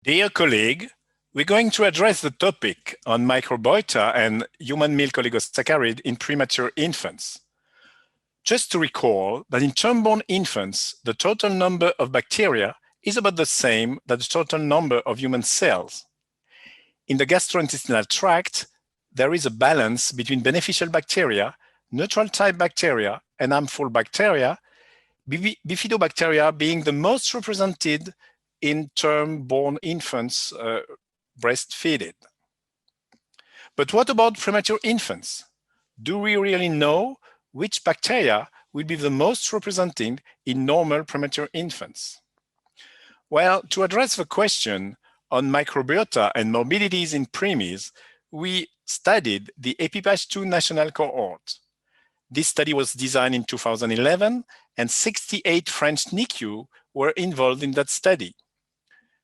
Dear colleague, we're going to address the topic on microbiota and human milk oligosaccharide in premature infants. Just to recall that in term-born infants, the total number of bacteria is about the same as the total number of human cells. In the gastrointestinal tract, there is a balance between beneficial bacteria, neutral type bacteria, and harmful bacteria, bifidobacteria being the most represented in term-born infants breastfeeded. But what about premature infants? Do we really know which bacteria will be the most represented in normal premature infants? Well, to address the question on microbiota and morbidities in preemies, we studied the EPIPAGE-2 national cohort. This study was designed in 2011, and 68 French NICU were involved in that study.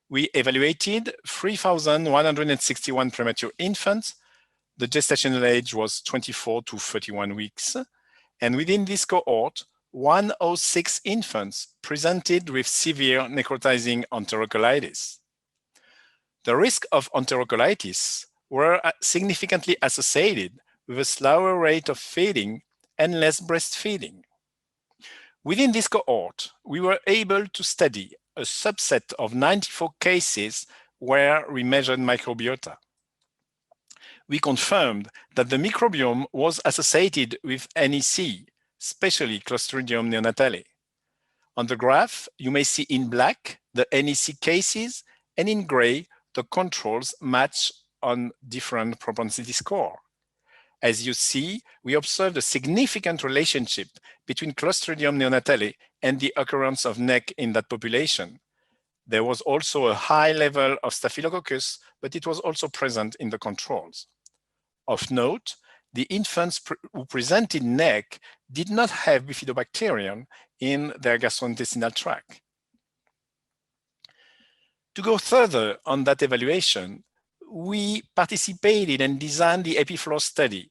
We evaluated 3,161 premature infants. The gestational age was 24 to 31 weeks. And within this cohort, 106 infants presented with severe necrotizing enterocolitis. The risk of enterocolitis were significantly associated with a slower rate of feeding and less breastfeeding. Within this cohort, we were able to study a subset of 94 cases where we measured microbiota. We confirmed that the microbiome was associated with NEC, especially Clostridium neonatale. On the graph, you may see in black the NEC cases, and in gray, the controls match on different propensity score. As you see, we observed a significant relationship between Clostridium neonatale and the occurrence of NEC in that population. There was also a high level of Staphylococcus, but it was also present in the controls. Of note, the infants who presented NEC did not have bifidobacterium in their gastrointestinal tract. To go further on that evaluation, we participated and designed the EpiFlow study.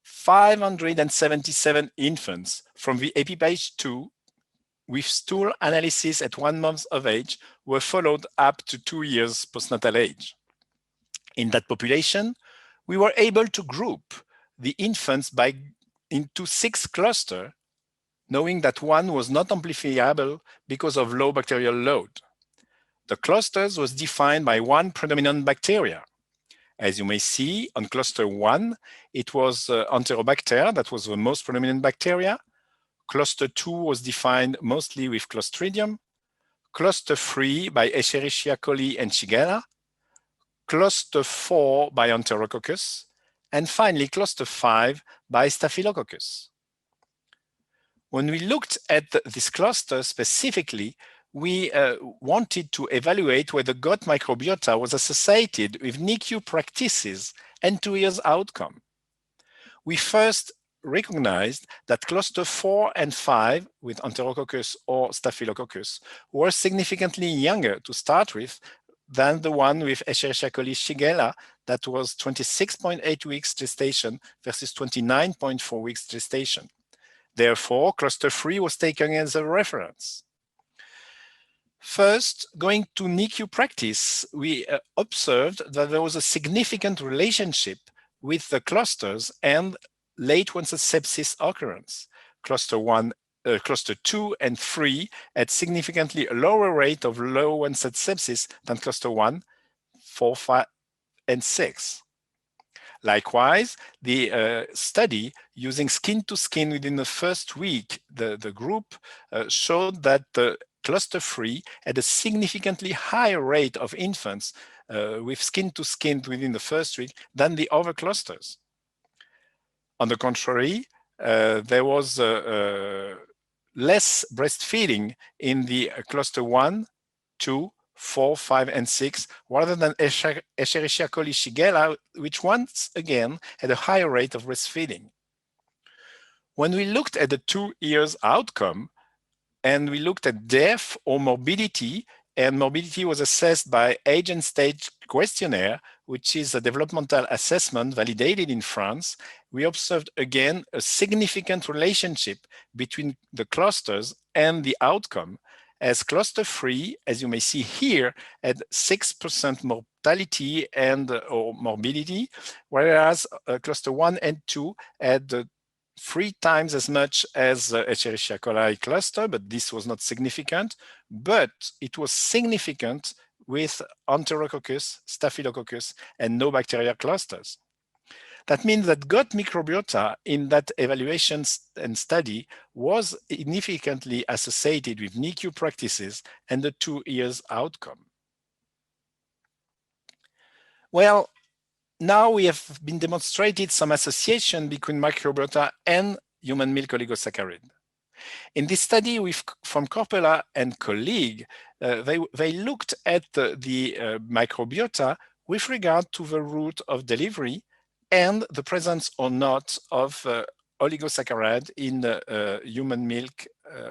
577 infants from the EPIPAGE-2 with stool analysis at 1 month of age were followed up to 2 years postnatal age. In that population, we were able to group the infants into 6 clusters, knowing that one was not amplifiable because of low bacterial load. The clusters was defined by one predominant bacteria. As you may see, on cluster 1, it was Enterobacter that was the most predominant bacteria. Cluster 2 was defined mostly with Clostridium. Cluster 3 by Escherichia coli and Shigella. Cluster 4 by Enterococcus. And finally, cluster 5 by Staphylococcus. When we looked at this cluster specifically, we wanted to evaluate whether gut microbiota was associated with NICU practices and 2 years outcome. We first recognized that cluster 4 and 5 with Enterococcus or Staphylococcus were significantly younger to start with than the one with Escherichia coli Shigella that was 26.8 weeks gestation versus 29.4 weeks gestation. Therefore, cluster 3 was taken as a reference. First, going to NICU practice, we observed that there was a significant relationship with the clusters and late onset sepsis occurrence. Cluster 2 and 3 had significantly a lower rate of low onset sepsis than cluster 1, 4, 5, and 6. Likewise, the study using skin to skin within the first week, the group showed that the cluster 3 had a significantly higher rate of infants with skin to skin within the first week than the other clusters. On the contrary, there was less breastfeeding in the cluster 1, 2, 4, 5, and 6, rather than Escherichia coli Shigella, which once again had a higher rate of breastfeeding. When we looked at the 2 years outcome, and we looked at death or morbidity, and morbidity was assessed by age and stage questionnaire, which is a developmental assessment validated in France, we observed again a significant relationship between the clusters and the outcome. as cluster 3, as you may see here, had 6% mortality and or morbidity, whereas cluster 1 and 2 had 3 times as much as Escherichia coli cluster, but this was not significant, but it was significant with Enterococcus, Staphylococcus, and no bacteria clusters. That means that gut microbiota in that evaluation and study was significantly associated with NICU practices and the 2 years outcome. Well, now we have been demonstrated some association between microbiota and human milk oligosaccharide. In this study from Corpella and colleague, they looked at the microbiota with regard to the route of delivery and the presence or not of oligosaccharide in the human milk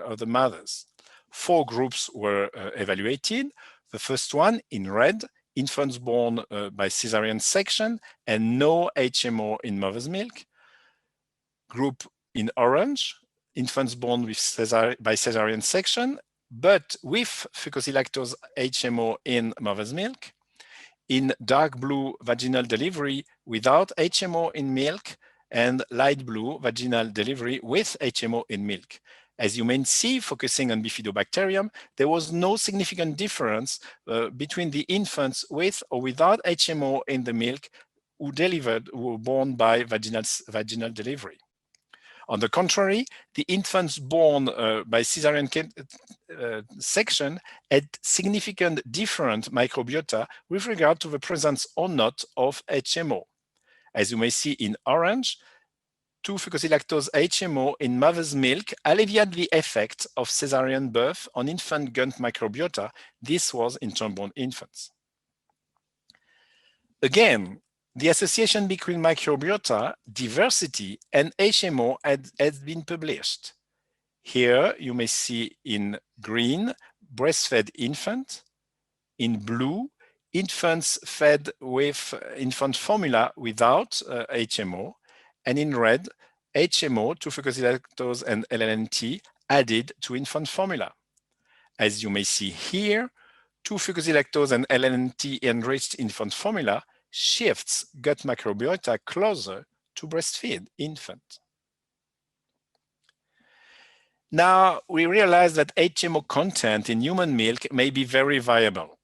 of the mothers. 4 groups were evaluated. The first one in red, infants born by cesarean section and no HMO in mother's milk. Group in orange, infants born with by cesarean section, but with fucosyllactose HMO in mother's milk. In dark blue, vaginal delivery without HMO in milk, and light blue, vaginal delivery with HMO in milk. As you may see, focusing on Bifidobacterium, there was no significant difference between the infants with or without HMO in the milk who were born by vaginal delivery. On the contrary, the infants born by cesarean section had significant different microbiota with regard to the presence or not of HMO. As you may see in orange, 2-fucosyllactose HMO in mother's milk alleviated the effect of cesarean birth on infant gut microbiota. This was in term-born infants. Again, the association between microbiota, diversity, and HMO has been published. Here you may see in green, breastfed infant, in blue, infants fed with infant formula without HMO, and in red, HMO, 2-fucosyllactose and LLNT added to infant formula. As you may see here, 2-fucosyllactose and LLNT enriched infant formula shifts gut microbiota closer to breastfed infant. Now, we realize that HMO content in human milk may be very variable,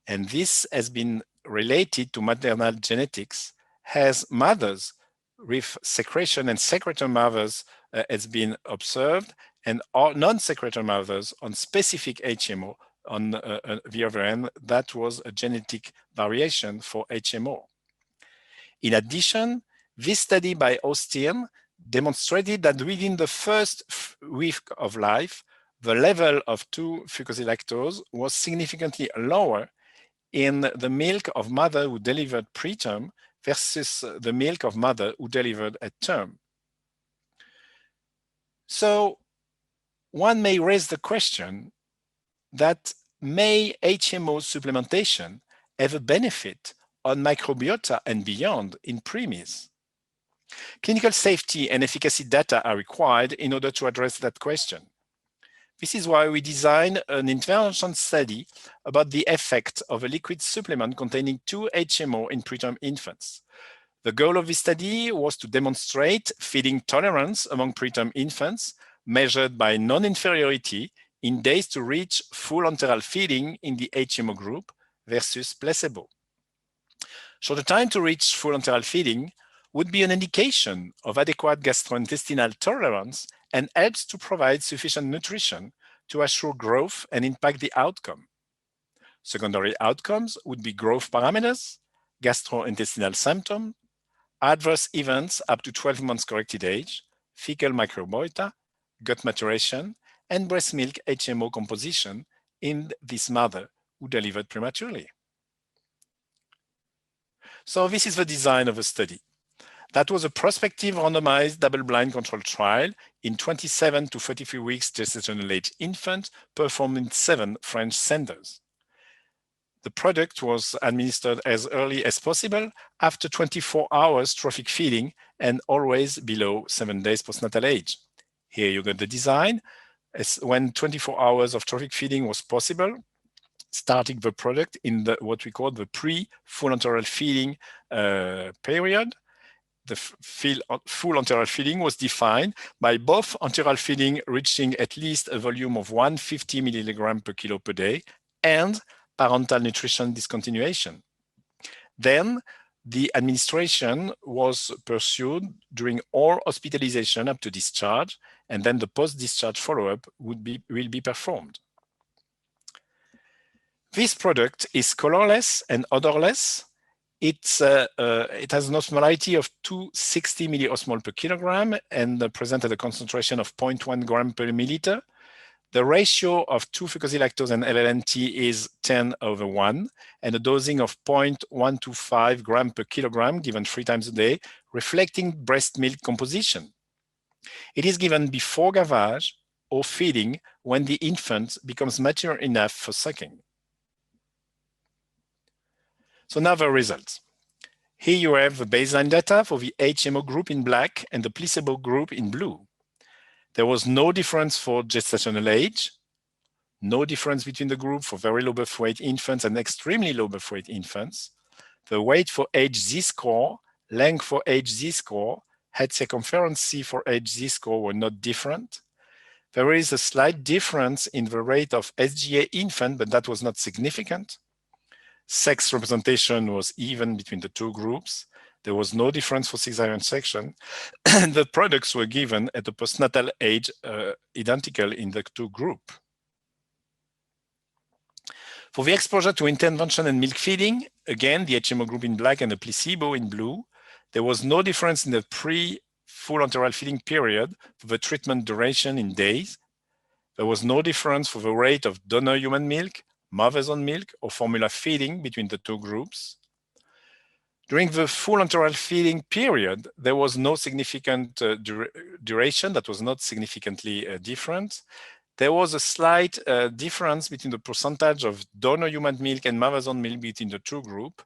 and this has been related to maternal genetics, as mothers with secretion and secretor mothers has been observed, and non-secretor mothers on specific HMO. On the other hand, that was a genetic variation for HMO. In addition, this study by Austin demonstrated that within the first week of life, the level of 2-fucosyllactose was significantly lower in the milk of mother who delivered preterm versus the milk of mother who delivered at term. So one may raise the question that may HMO supplementation have a benefit on microbiota and beyond in preemies? Clinical safety and efficacy data are required in order to address that question. This is why we designed an intervention study about the effect of a liquid supplement containing 2 HMO in preterm infants. The goal of this study was to demonstrate feeding tolerance among preterm infants measured by non-inferiority in days to reach full enteral feeding in the HMO group versus placebo. So the time to reach full enteral feeding would be an indication of adequate gastrointestinal tolerance and helps to provide sufficient nutrition to assure growth and impact the outcome. Secondary outcomes would be growth parameters, gastrointestinal symptoms, adverse events up to 12 months corrected age, fecal microbiota, gut maturation, and breast milk HMO composition in this mother who delivered prematurely. So this is the design of a study. That was a prospective randomized double-blind controlled trial in 27 to 33 weeks gestational age infants performed in 7 French centers. The product was administered as early as possible after 24 hours trophic feeding and always below 7 days postnatal age. Here you got the design. as when 24 hours of trophic feeding was possible, starting the product in what we call the pre-full enteral feeding period. The full enteral feeding was defined by both enteral feeding reaching at least a volume of 150 milligram per kilo per day and parental nutrition discontinuation. Then the administration was pursued during all hospitalization up to discharge, and then the post-discharge follow-up will be performed. This product is colorless and odorless. It has an osmolarity of 260 milliosmol per kilogram and present at a concentration of 0.1 gram per milliliter. The ratio of 2-fucosylactose and LLNT is 10/1, and a dosing of 0.125 gram per kilogram given 3 times a day, reflecting breast milk composition. It is given before gavage or feeding when the infant becomes mature enough for sucking. So now the results. Here you have the baseline data for the HMO group in black and the placebo group in blue. There was no difference for gestational age, no difference between the group for very low birth weight infants and extremely low birth weight infants. The weight for age z-score, length for age z-score, head circumference C for age z-score were not different. There is a slight difference in the rate of SGA infant, but that was not significant. Sex representation was even between the two groups. There was no difference for cesarean section, and the products were given at the postnatal age identical in the two groups. For the exposure to intervention and milk feeding, again, the HMO group in black and the placebo in blue, there was no difference in the pre-full enteral feeding period for the treatment duration in days. There was no difference for the rate of donor human milk, mother's own milk, or formula feeding between the two groups. During the full enteral feeding period, there was no significant duration that was not significantly different. There was a slight difference between the percentage of donor human milk and mother's own milk between the two groups,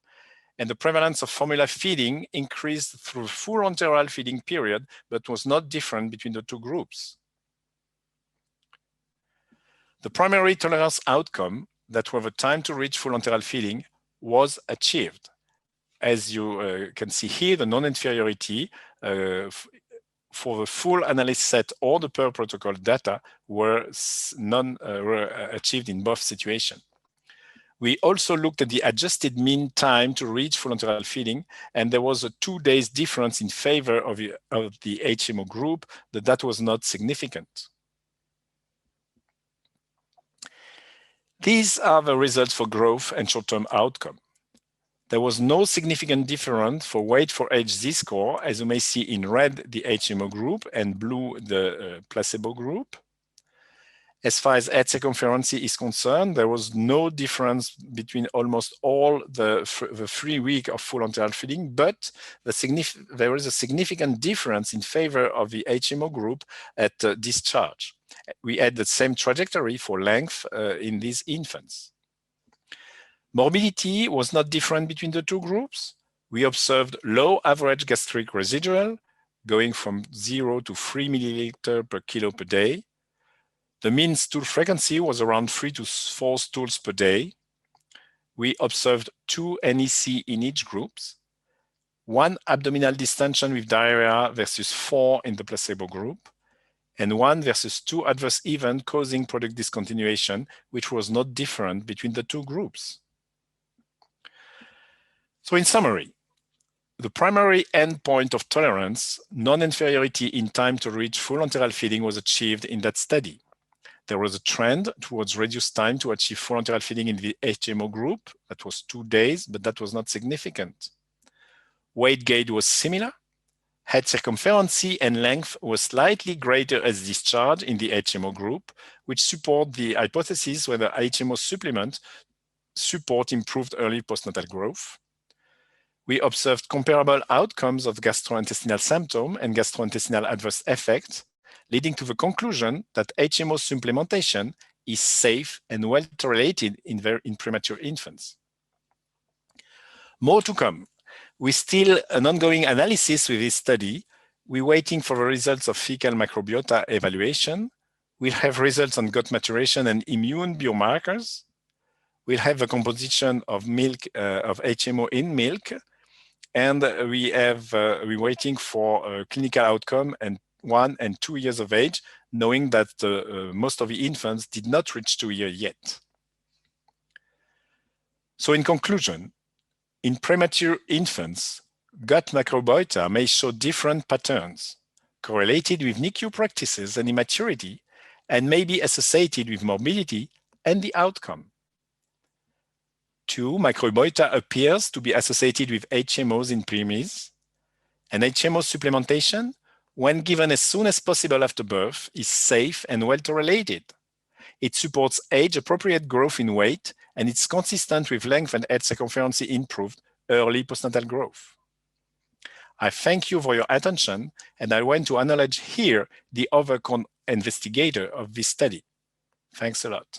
and the prevalence of formula feeding increased through the full enteral feeding period, but was not different between the two groups. The primary tolerance outcome, that were the time to reach full enteral feeding, was achieved. As you can see here, the non-inferiority for the full analysis set or the per protocol data were achieved in both situations. We also looked at the adjusted mean time to reach full enteral feeding, and there was a 2 days difference in favor of the HMO group, but that was not significant. These are the results for growth and short-term outcome. There was no significant difference for weight for age z-score, as you may see in red, the HMO group, and blue, the placebo group. As far as head circumference is concerned, there was no difference between almost all the 3 weeks of full enteral feeding, but there is a significant difference in favor of the HMO group at discharge. We had the same trajectory for length in these infants. Morbidity was not different between the two groups. We observed low average gastric residual, going from 0 to 3 milliliter per kilo per day. The mean stool frequency was around 3 to 4 stools per day. We observed 2 NEC in each group, 1 abdominal distension with diarrhea versus 4 in the placebo group, and 1 versus 2 adverse events causing product discontinuation, which was not different between the two groups. So in summary, the primary endpoint of tolerance, non-inferiority in time to reach full enteral feeding, was achieved in that study. There was a trend towards reduced time to achieve full enteral feeding in the HMO group. That was 2 days, but that was not significant. Weight gain was similar. Head circumference and length was slightly greater as discharge in the HMO group, which support the hypothesis whether HMO supplement support improved early postnatal growth. We observed comparable outcomes of gastrointestinal symptom and gastrointestinal adverse effects, leading to the conclusion that HMO supplementation is safe and well tolerated in premature infants. More to come. With still an ongoing analysis with this study, we're waiting for the results of fecal microbiota evaluation. We'll have results on gut maturation and immune biomarkers. We'll have a composition of milk, of HMO in milk, and we're waiting for a clinical outcome and 1 and 2 years of age, knowing that most of the infants did not reach 2 years yet. So in conclusion, in premature infants, gut microbiota may show different patterns correlated with NICU practices and immaturity, and may be associated with morbidity and the outcome. 2, microbiota appears to be associated with HMOs in preemies, and HMO supplementation, when given as soon as possible after birth, is safe and well tolerated. It supports age-appropriate growth in weight, and it's consistent with length and head circumference improved early postnatal growth. I thank you for your attention, and I want to acknowledge here the other investigator of this study. Thanks a lot.